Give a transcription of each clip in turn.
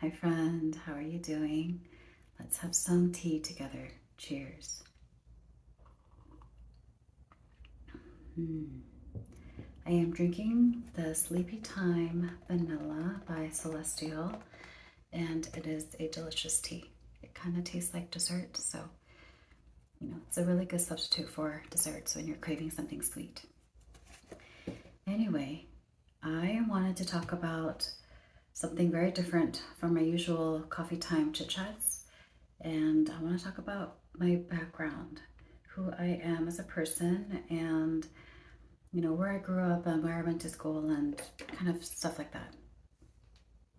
Hi, friend. How are you doing? Let's have some tea together. Cheers. I am drinking the Sleepy Time Vanilla by Celestial, and it is a delicious tea. It kind of tastes like dessert, so it's a really good substitute for desserts when you're craving something sweet. Anyway, I wanted to talk about something very different from my usual coffee time chit chats. And I want to talk about my background, who I am as a person, and where I grew up and where I went to school and kind of stuff like that.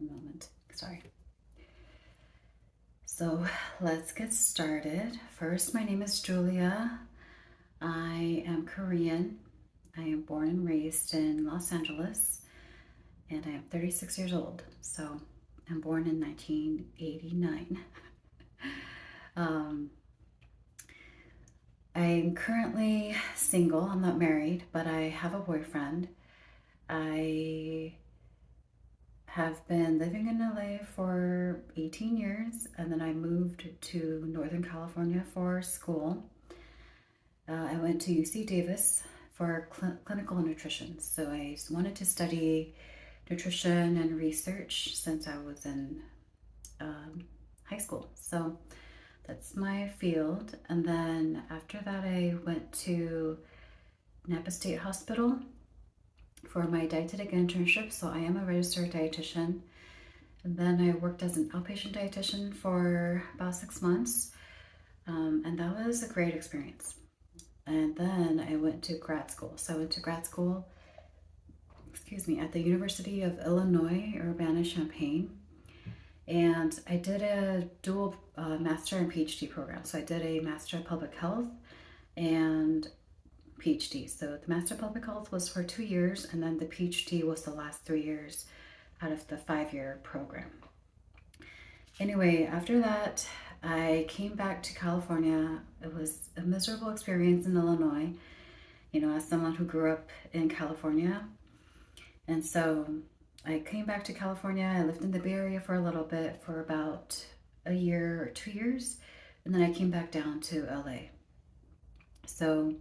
A moment, sorry. So let's get started. First, my name is Julia. I am Korean. I am born and raised in Los Angeles, and I am 36 years old. So I'm born in 1989. I'm currently single. I'm not married, but I have a boyfriend. I have been living in LA for 18 years, and then I moved to Northern California for school. I went to UC Davis for clinical nutrition. So I wanted to study nutrition and research since I was in high school. So that's my field. And then after that, I went to Napa State Hospital for my dietetic internship. So I am a registered dietitian. And then I worked as an outpatient dietitian for about 6 months. And that was a great experience. And then I went to grad school. So I went to grad school, at the University of Illinois, Urbana-Champaign. And I did a dual master and PhD program. So I did a Master of Public Health and PhD. So the Master of Public Health was for 2 years, and then the PhD was the last 3 years out of the 5-year program. Anyway, after that, I came back to California. It was a miserable experience in Illinois, as someone who grew up in California. And so I came back to California. I lived in the Bay Area for a little bit, for about a year or 2 years, and then I came back down to LA. So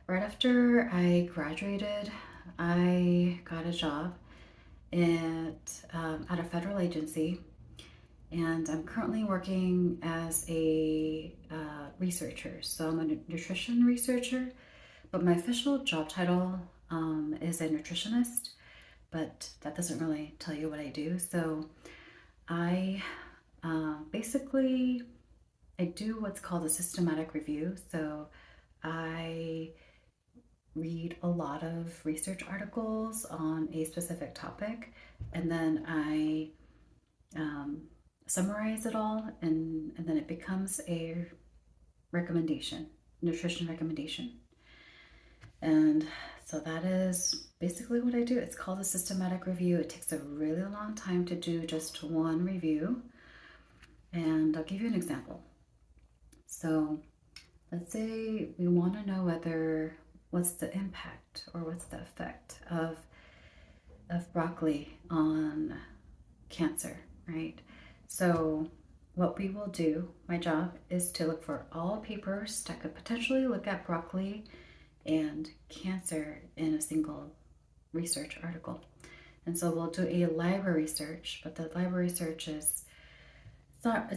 right after I graduated, I got a job at a federal agency, and I'm currently working as a researcher. So I'm a nutrition researcher, but my official job title is a nutritionist, but that doesn't really tell you what I do. So I basically I do what's called a systematic review. So I read a lot of research articles on a specific topic, and then I summarize it all, and then it becomes a recommendation, nutrition recommendation. And so that is basically what I do. It's called a systematic review. It takes a really long time to do just one review. And I'll give you an example. So let's say we want to know what's the impact or what's the effect of broccoli on cancer, right? So what we will do, my job is to look for all papers that could potentially look at broccoli and cancer in a single research article. And so we'll do a library search, but the library search it's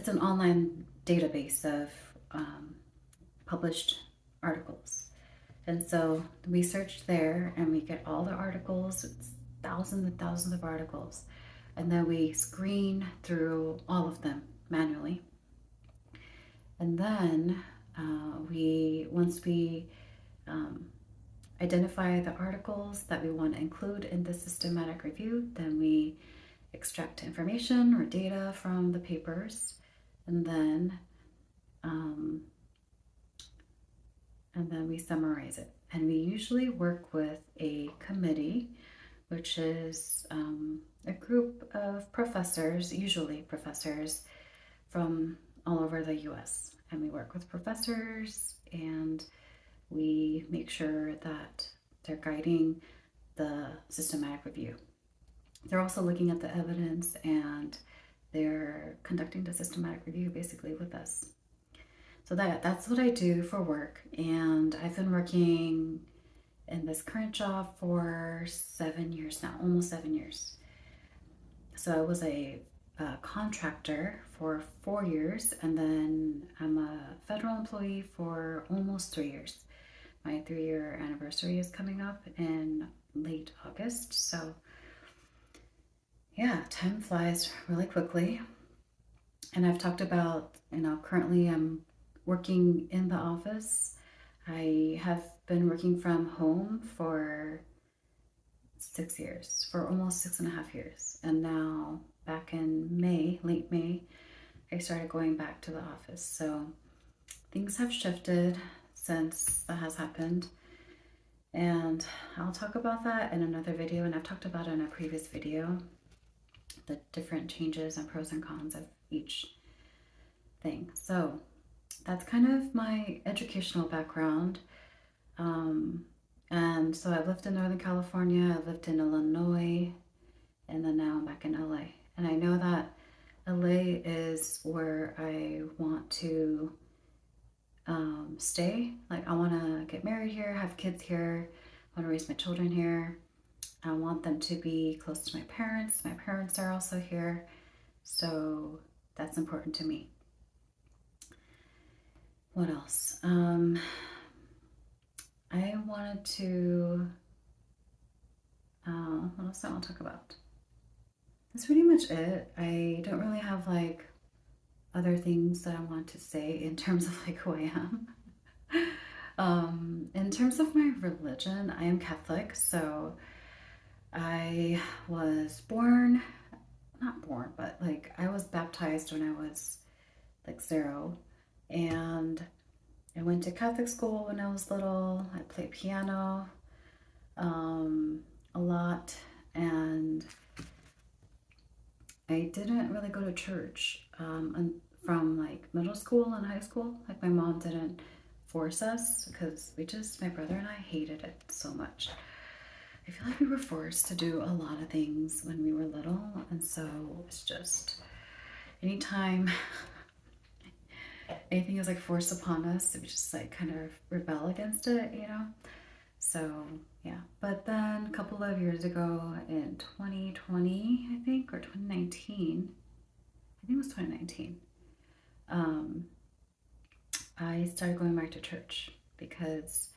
an online database of published articles. And so we search there and we get all the articles. It's thousands and thousands of articles. And then we screen through all of them manually. And then once we identify the articles that we want to include in the systematic review, then we extract information or data from the papers, and then we summarize it. And we usually work with a committee, which is a group of professors, usually professors from all over the US. And we work with professors, and we make sure that they're guiding the systematic review. They're also looking at the evidence, and they're conducting the systematic review basically with us. So that's what I do for work. And I've been working in this current job for 7 years now, almost 7 years. So I was a contractor for 4 years, and then I'm a federal employee for almost 3 years. My 3-year anniversary is coming up in late August. So yeah, time flies really quickly. And I've talked about, currently I'm working in the office. I have been working from home for 6 years, for almost 6.5 years. And now, back in May, late May, I started going back to the office. So things have shifted since that has happened. And I'll talk about that in another video. And I've talked about it in a previous video, the different changes and pros and cons of each thing. So that's kind of my educational background. And so I've lived in Northern California, I've lived in Illinois, and then now I'm back in LA. And I know that LA is where I want to stay. Like, I want to get married here, have kids here, I want to raise my children here. I want them to be close to my parents. My parents are also here, so that's important to me. What else? I wanted to, what else I want to talk about? That's pretty much it. I don't really have like other things that I want to say in terms of like who I am. In terms of my religion, I am Catholic, so I was not born, but like I was baptized when I was like 0, and I went to Catholic school when I was little. I played piano a lot, and I didn't really go to church from like middle school and high school. Like, my mom didn't force us because my brother and I hated it so much. I feel like we were forced to do a lot of things when we were little, and so it's just anytime anything is like forced upon us, we just like kind of rebel against it, So yeah, but then a couple of years ago in 2020, I think, or 2019, I think it was 2019, I started going back to church because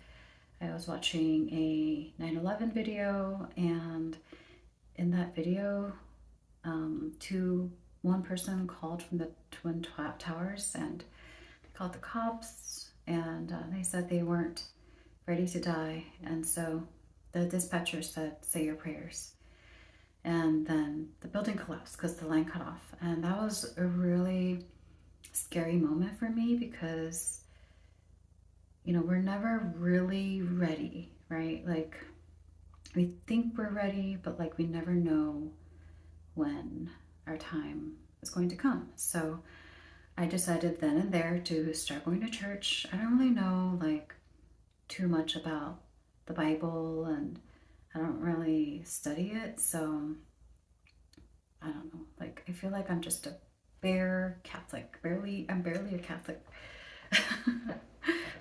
I was watching a 9/11 video, and in that video, one person called from the Twin Towers and called the cops, and they said they weren't ready to die, and so the dispatcher said, "Say your prayers." And then the building collapsed because the line cut off, and that was a really scary moment for me because we're never really ready, right? Like, we think we're ready, but like we never know when our time is going to come. So I decided then and there to start going to church. I don't really know like too much about the Bible, and I don't really study it, so I don't know. Like, I feel like I'm just a bare Catholic. I'm barely a Catholic.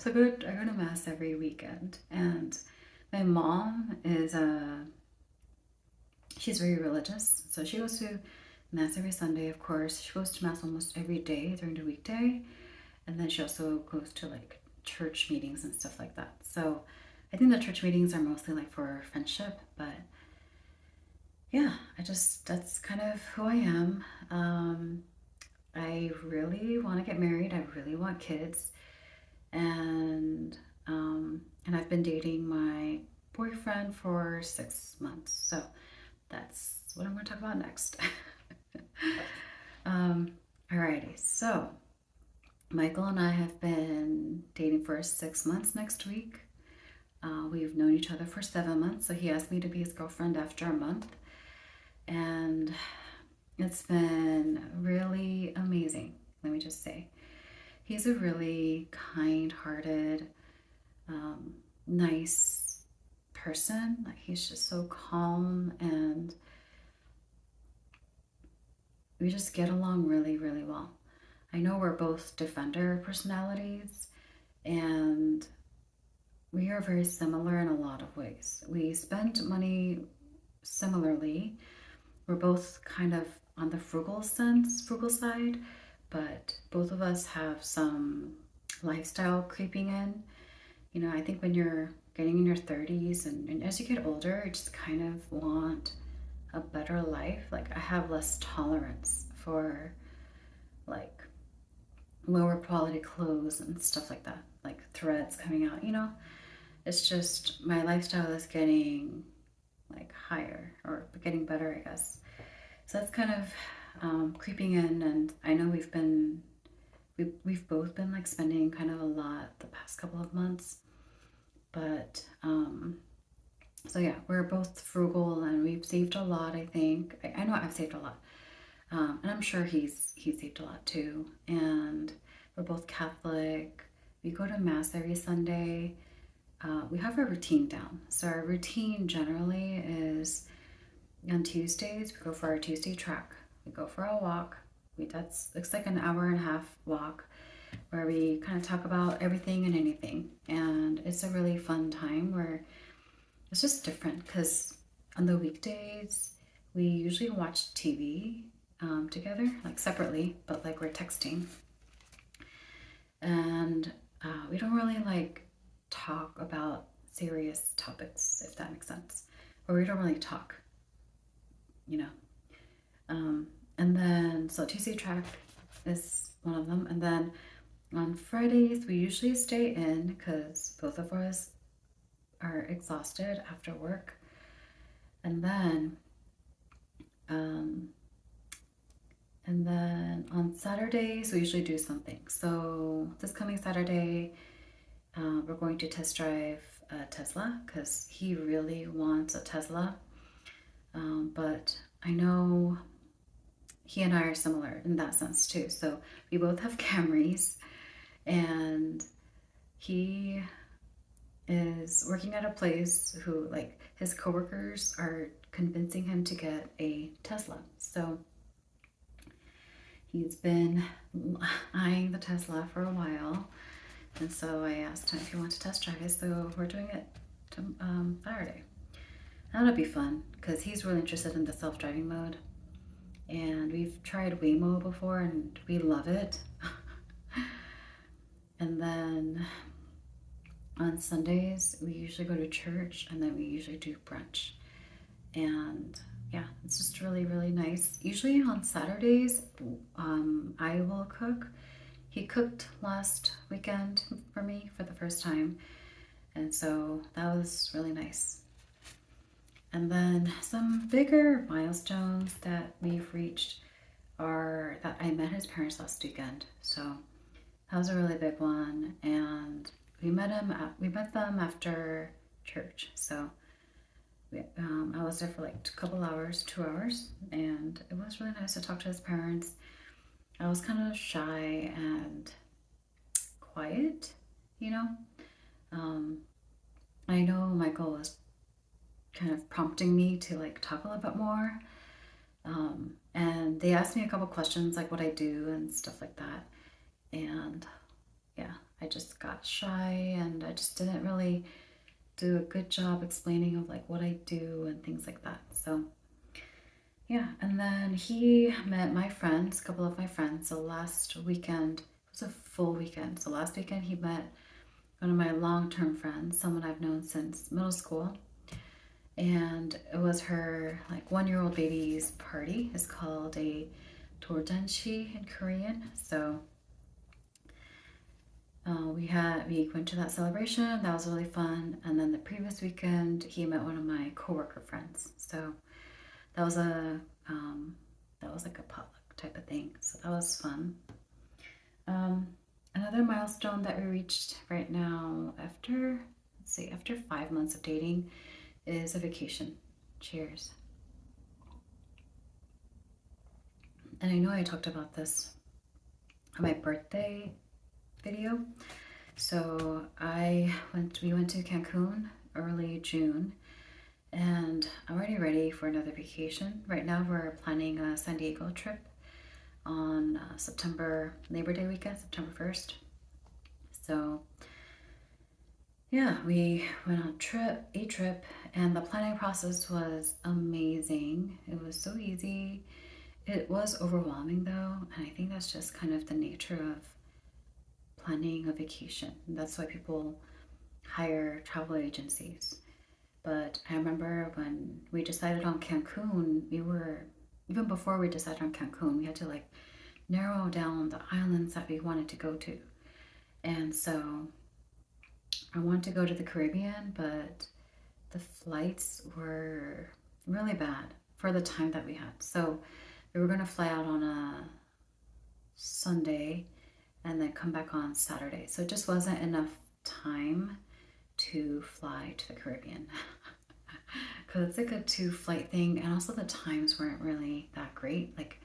So I go to mass every weekend, and my mom she's very religious, so she goes to mass every Sunday, of course. She goes to mass almost every day during the weekday, and then she also goes to like church meetings and stuff like that. So I think the church meetings are mostly like for friendship, but yeah, that's kind of who I am. I really want to get married. I really want kids, and I've been dating my boyfriend for 6 months. So that's what I'm going to talk about next. Alrighty, so Michael and I have been dating for 6 months next week. We've known each other for 7 months, so he asked me to be his girlfriend after a month. And it's been really amazing, let me just say. He's a really kind-hearted, nice person. Like, he's just so calm, and we just get along really, really well. I know we're both defender personalities, and we are very similar in a lot of ways. We spend money similarly. We're both kind of on the frugal side, but both of us have some lifestyle creeping in. You know, I think when you're getting in your 30s and as you get older, you just kind of want a better life. Like, I have less tolerance for like lower quality clothes and stuff like that, like threads coming out, you know? It's just my lifestyle is getting like higher or getting better, I guess. So that's kind of creeping in, and I know we've both been like spending kind of a lot the past couple of months, but so yeah, we're both frugal and we've saved a lot. I think I know I've saved a lot, and I'm sure he's saved a lot too. And we're both Catholic. We go to mass every Sunday. We have our routine down. So our routine generally is on Tuesdays we go for our Tuesday trek. We go for a walk. That's looks like an hour and a half walk where we kind of talk about everything and anything. And it's a really fun time where it's just different because on the weekdays we usually watch TV together, like separately, but like we're texting. And we don't really like talk about serious topics, if that makes sense. Or we don't really talk, you know. And then, so Tuesday track is one of them. And then on Fridays, we usually stay in because both of us are exhausted after work. And then, um, and then on Saturdays, we usually do something. So this coming Saturday, we're going to test drive a Tesla because he really wants a Tesla. But I know he and I are similar in that sense too. So we both have Camrys, and he is working at a place who, like, his coworkers are convincing him to get a Tesla. So he's been eyeing the Tesla for a while. And so I asked him if he wanted to test drive it. So we're doing it Saturday. That'll be fun because he's really interested in the self-driving mode. And we've tried Waymo before and we love it. And then on Sundays, we usually go to church and then we usually do brunch. And yeah, it's just really, really nice. Usually on Saturdays, I will cook. He cooked last weekend for me for the first time. And so that was really nice. And then some bigger milestones that we've reached are that I met his parents last weekend. So that was a really big one. And we met them after church. So I was there for like a couple hours, 2 hours, and it was really nice to talk to his parents. I was kind of shy and quiet, you know. I know Michael was kind of prompting me to like talk a little bit more. And they asked me a couple questions like what I do and stuff like that. And yeah, I just got shy and I just didn't really do a good job explaining of like what I do and things like that. So yeah, and then he met my friends, a couple of my friends. So last weekend was a full weekend. So last weekend he met one of my long-term friends, someone I've known since middle school. And it was her like 1-year-old baby's party. It's called a 돌잔치 in Korean. So we went to that celebration. That was really fun. And then the previous weekend, he met one of my coworker friends. So that was like a potluck type of thing. So that was fun. Another milestone that we reached right now after 5 months of dating is a vacation. Cheers. And I know I talked about this on my birthday video. So we went to Cancun early June, and I'm already ready for another vacation. Right now we're planning a San Diego trip. on Labor Day weekend, September 1st. So yeah, we went on a trip, and the planning process was amazing. It was so easy. It was overwhelming though, and I think that's just kind of the nature of planning a vacation. That's why people hire travel agencies. But I remember when we decided on Cancun, even before we decided on Cancun, we had to like narrow down the islands that we wanted to go to. And so I wanted to go to the Caribbean, but the flights were really bad for the time that we had. So we were going to fly out on a Sunday and then come back on Saturday. So it just wasn't enough time to fly to the Caribbean. Because it's like a 2 flight thing, and also the times weren't really that great. Like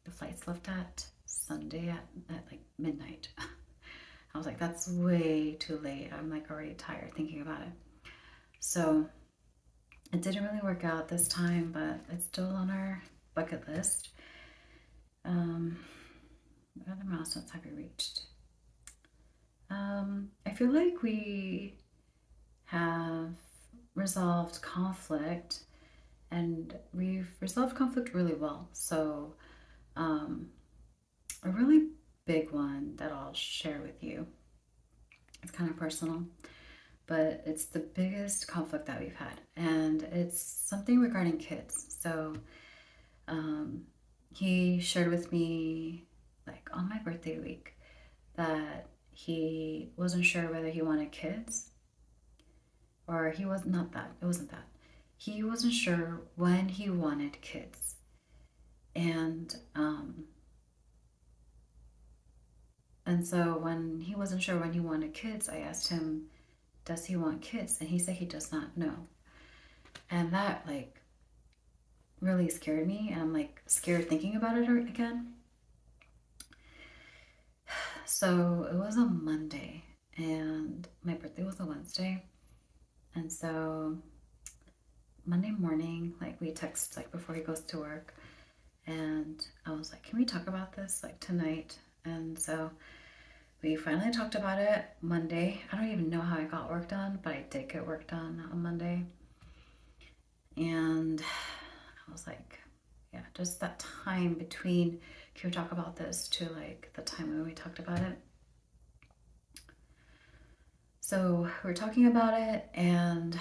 the flights left at Sunday at like midnight. I was like, that's way too late. I'm like already tired thinking about it. So it didn't really work out this time, but it's still on our bucket list. What other milestones have we reached? I feel like we have resolved conflict, and we've resolved conflict really well. So, a really big one that I'll share with you. It's kind of personal, but it's the biggest conflict that we've had, and it's something regarding kids. So, he shared with me, like on my birthday week, that he wasn't sure whether he wanted kids, or he was not that. It wasn't that. He wasn't sure when he wanted kids. And so when he wasn't sure when he wanted kids, I asked him, does he want kids? And he said he does not know. And that like really scared me. And I'm like scared thinking about it again. So it was a Monday, and my birthday was a Wednesday. And so Monday morning, like we text like before he goes to work, and I was like, can we talk about this like tonight? And so we finally talked about it Monday. I don't even know how I got work done, but I did get work done on Monday. And I was like, yeah, just that time between, can we talk about this, to like the time when we talked about it. So we're talking about it, and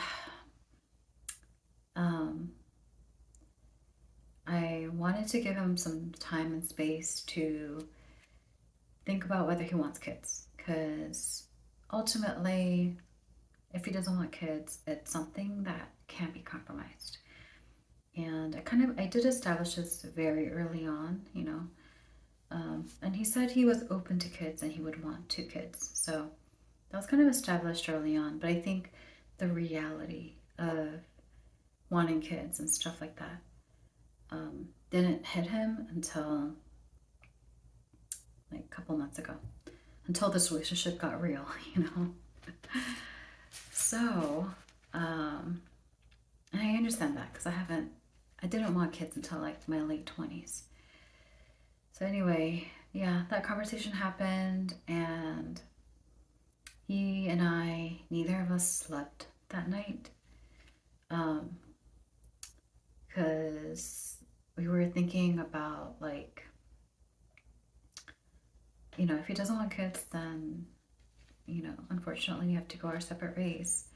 I wanted to give him some time and space to think about whether he wants kids. Because ultimately, if he doesn't want kids, it's something that can't be compromised. And I did establish this very early on, you know. And he said he was open to kids and he would want 2 kids. So that was kind of established early on. But I think the reality of wanting kids and stuff like that didn't hit him until like a couple months ago, until this relationship got real, you know. So, and I understand that because I didn't want kids until like my late 20s. So anyway, yeah, that conversation happened, and he and I, neither of us slept that night. Because we were thinking about like, you know, if he doesn't want kids, then, you know, unfortunately we have to go our separate ways.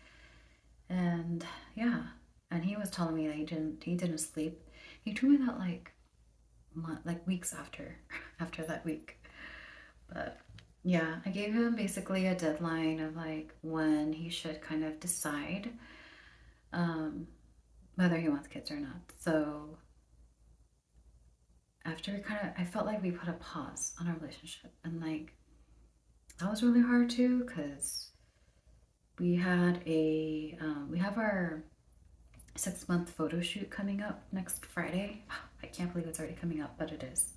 And yeah, and he was telling me that he didn't sleep. He told me that like weeks after that week. But yeah, I gave him basically a deadline of like when he should kind of decide whether he wants kids or not. So after I felt like we put a pause on our relationship, and like that was really hard too, because we have our 6-month photo shoot coming up next Friday. I can't believe it's already coming up, but it is.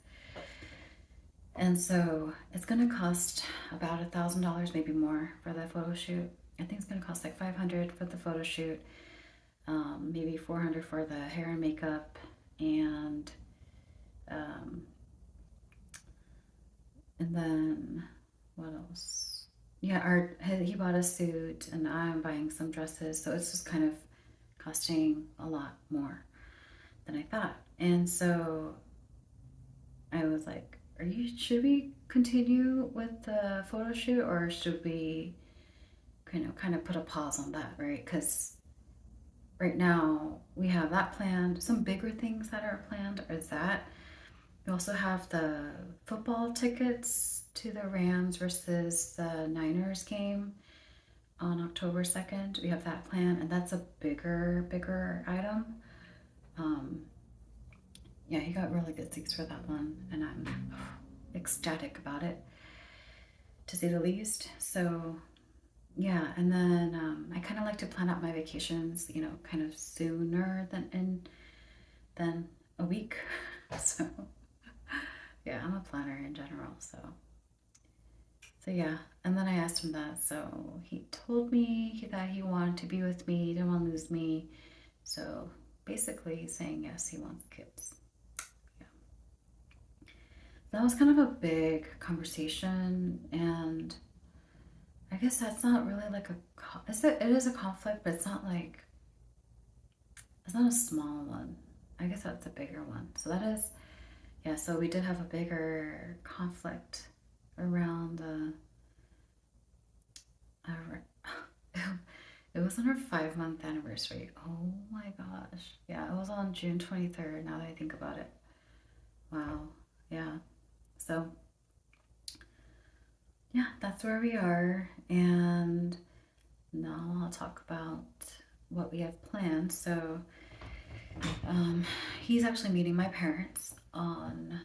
And so it's gonna cost about $1,000, maybe more, for the photo shoot. I think it's gonna cost like $500 for the photo shoot, maybe $400 for the hair and makeup, and And then what else? Yeah, he bought a suit and I'm buying some dresses, so it's just kind of costing a lot more than I thought. And so I was like, should we continue with the photo shoot or should we kind of put a pause on that, right? Because right now we have that planned. Some bigger things that are planned is that we also have the football tickets to the Rams versus the Niners game on October 2nd. We have that planned, and that's a bigger item. Um, yeah, he got really good seats for that one, and I'm ecstatic about it, to say the least. So, yeah, and then I kind of like to plan out my vacations, kind of sooner than a week. So, yeah, I'm a planner in general. So yeah, and then I asked him that. So he told me that he wanted to be with me, he didn't want to lose me. So basically, he's saying yes, he wants kids. Yeah, that was kind of a big conversation, and I guess that's not really like it is a conflict, but it's not a small one. I guess that's a bigger one. So that is, yeah. So we did have a bigger conflict around it was on our 5 month anniversary. Oh my gosh. Yeah, it was on June 23rd, now that I think about it. Wow. Yeah. So, yeah, that's where we are. And now I'll talk about what we have planned. So, he's actually meeting my parents on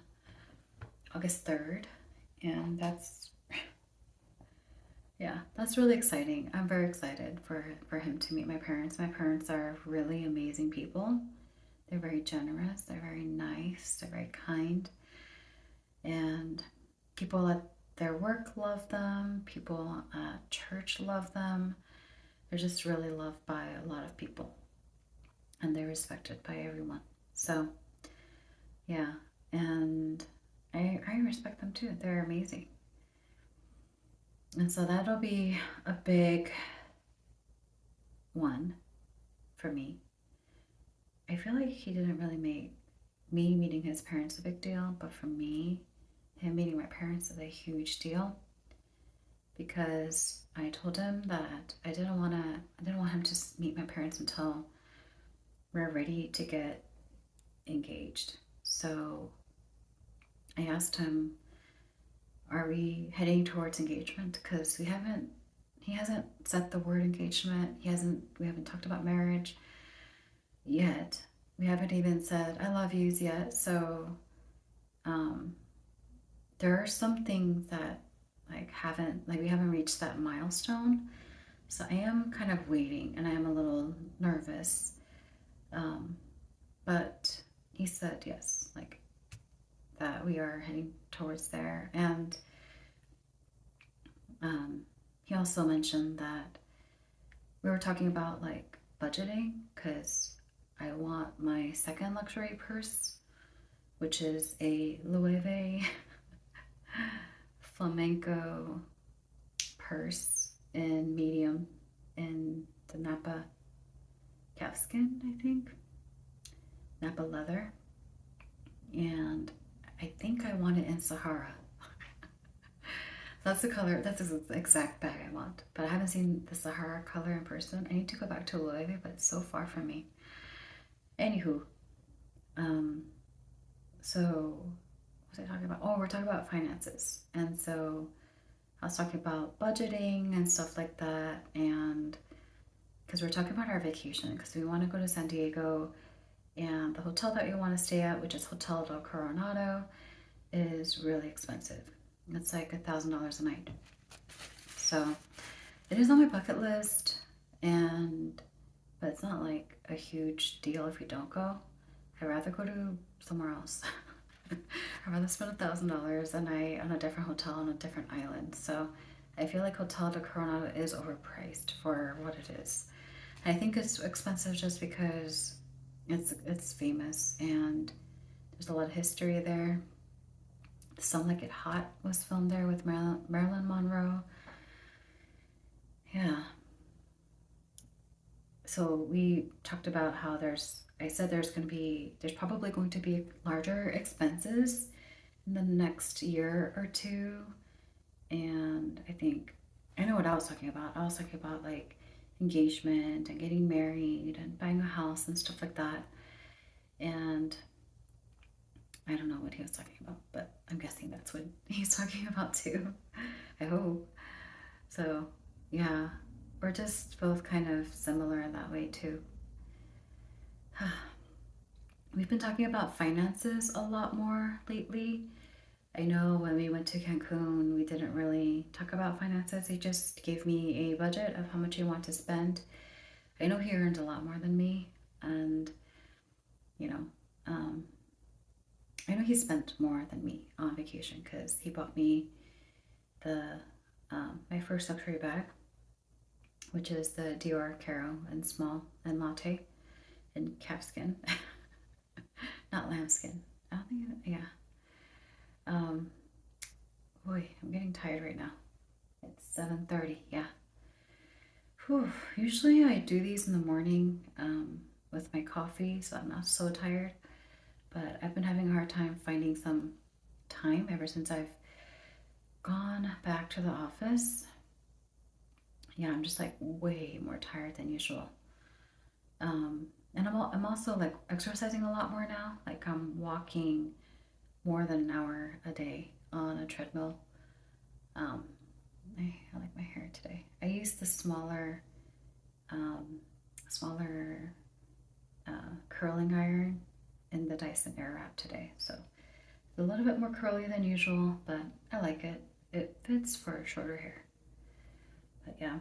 August 3rd. And yeah, that's really exciting. I'm very excited for him to meet my parents. My parents are really amazing people. They're very generous, they're very nice, they're very kind, and people at their work love them, people at church love them. They're just really loved by a lot of people, and they're respected by everyone. So, yeah, and I respect them too. They're amazing. And so that'll be a big one for me. I feel like he didn't really make me meeting his parents a big deal, but for me, him meeting my parents is a huge deal because I told him that I didn't want him to meet my parents until we're ready to get engaged. So I asked him, are we heading towards engagement? Because he hasn't said the word engagement. We haven't talked about marriage yet. We haven't even said I love yous yet. So, um, there are some things that we haven't reached that milestone. So I am kind of waiting and I am a little nervous. Um, but he said yes, like that we are heading towards there. And he also mentioned that we were talking about like budgeting because I want my second luxury purse, which is a Loewe flamenco purse in medium in the Napa calfskin, I think, Napa leather, and I think I want it in Sahara. That's the color, that's the exact bag I want, but I haven't seen the Sahara color in person. I need to go back to Loewe, but it's so far from me. Anywho, um, so what was I talking about? Oh, we're talking about finances, and so I was talking about budgeting and stuff like that, and because we're talking about our vacation, because we want to go to San Diego, and the hotel that we want to stay at, which is Hotel del Coronado, is really expensive. It's like $1,000 a night. So it is on my bucket list, but it's not like a huge deal if we don't go. I'd rather go to somewhere else. I'd rather spend $1,000 a night on a different hotel on a different island. So I feel like Hotel del Coronado is overpriced for what it is. I think it's expensive just because it's famous and there's a lot of history there. Some Like It Hot was filmed there with Marilyn Monroe. Yeah. So we talked about how I said there's probably going to be larger expenses in the next year or two. And I know what I was talking about. I was talking about like engagement and getting married and buying a house and stuff like that. And I don't know what he was talking about, but I'm guessing that's what he's talking about too. I hope. So, yeah, we're just both kind of similar in that way too. We've been talking about finances a lot more lately. I know when we went to Cancun, we didn't really talk about finances. He just gave me a budget of how much he wanted to spend. I know he earned a lot more than me, and you know, um, I know he spent more than me on vacation because he bought me the my first luxury bag, which is the Dior Caro and small and latte in calfskin, not lambskin. I don't think, yeah. Boy, I'm getting tired right now. It's 7:30. Yeah. Whew. Usually I do these in the morning with my coffee, so I'm not so tired. But I've been having a hard time finding some time ever since I've gone back to the office. Yeah, I'm just like way more tired than usual. And I'm also like exercising a lot more now. Like I'm walking more than an hour a day on a treadmill. Um, I like my hair today. I use the smaller curling iron in the Dyson Airwrap today. So it's a little bit more curly than usual, but I like it. It fits for shorter hair. But yeah,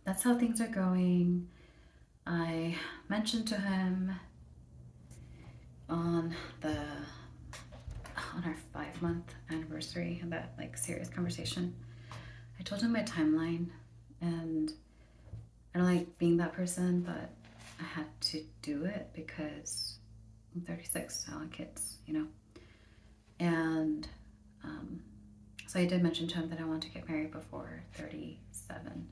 that's how things are going. I mentioned to him on our 5-month anniversary, that like serious conversation. I told him my timeline, and I don't like being that person, but I had to do it because I'm 36, I want kids, And so I did mention to him that I want to get married before 37,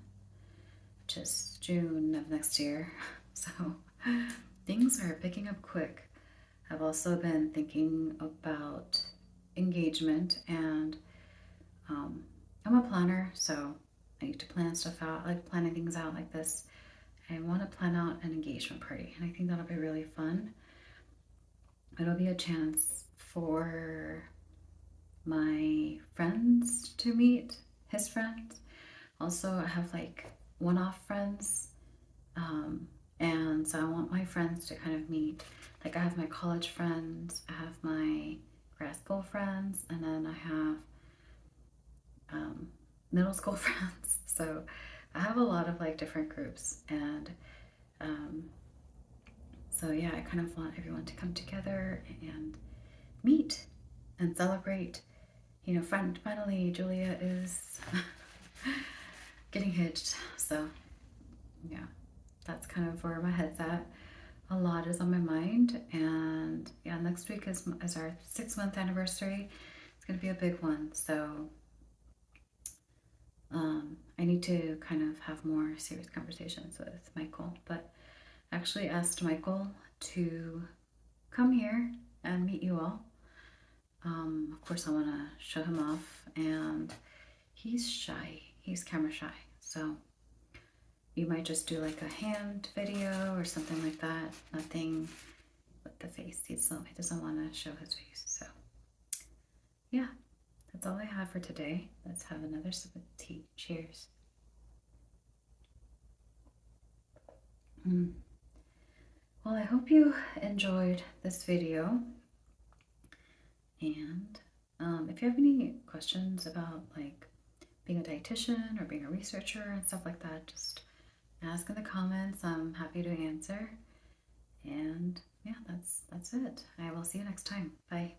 which is June of next year. So things are picking up quick. I've also been thinking about engagement, and I'm a planner, so I need to plan stuff out, like planning things out like this. I want to plan out an engagement party, and I think that'll be really fun. It'll be a chance for my friends to meet his friends. Also, I have like one-off friends, and so I want my friends to kind of meet. Like I have my college friends, I have my grad school friends, and then I have middle school friends. So I have a lot of like different groups, and so yeah, I kind of want everyone to come together and meet and celebrate. Finally Julia is getting hitched. So yeah, that's kind of where my head's at. A lot is on my mind, and yeah, next week is our 6-month anniversary. It's gonna be a big one, so I need to kind of have more serious conversations with Michael. But I actually asked Michael to come here and meet you all. Of course, I want to show him off, and he's shy. He's camera shy, so you might just do like a hand video or something like that. Nothing with the face. He doesn't want to show his face. So yeah, that's all I have for today. Let's have another sip of tea. Cheers. Well, I hope you enjoyed this video. And if you have any questions about like being a dietitian or being a researcher and stuff like that, just ask in the comments. I'm happy to answer. And yeah, that's it. I will see you next time. Bye.